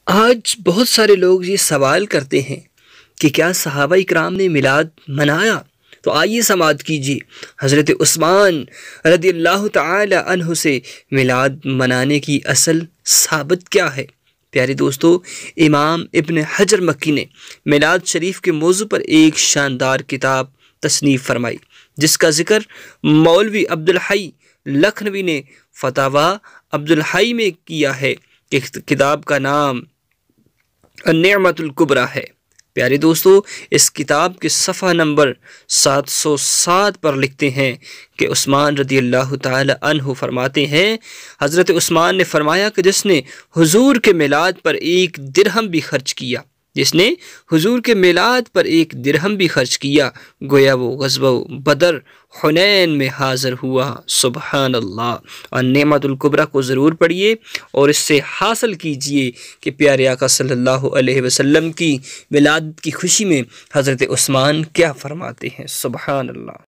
आज बहुत सारे लोग ये सवाल करते हैं कि क्या सहाबा इकराम ने मिलाद मनाया। तो आइए समाअत कीजिए हज़रत उस्मान रदियल्लाहु ताला अन्हु से मिलाद मनाने की असल साबित क्या है। प्यारे दोस्तों, इमाम इब्न हजर मक्की ने मिलाद शरीफ के मौजू पर एक शानदार किताब तसनीफ़ फरमाई, जिसका ज़िक्र मौलवी अब्दुल हई लखनवी ने फतावा अब्दुल हई में किया है। किताब का नाम अन्नेमतुल कुबरा है। प्यारे दोस्तों, इस किताब के सफ़ा नंबर 707 पर लिखते हैं कि उस्मान रदियल्लाहु ताला अन्हु फरमाते हैं, हज़रत उस्मान ने फरमाया कि जिसने हुजूर के मिलाद पर एक दिरहम भी खर्च किया, जिसने हुजूर के मिलाद पर एक दिरहम भी खर्च किया, गोया वो ग़ज़वा बदर हुनैन में हाज़िर हुआ। सुबहान अल्लाह। और नेमतुल कुबरा को ज़रूर पढ़िए और इससे हासिल कीजिए कि प्यारे आका सल्लल्लाहु अलैहि वसल्लम की मिलाद की खुशी में हज़रत उस्मान क्या फ़रमाते हैं। सुबहान अल्लाह।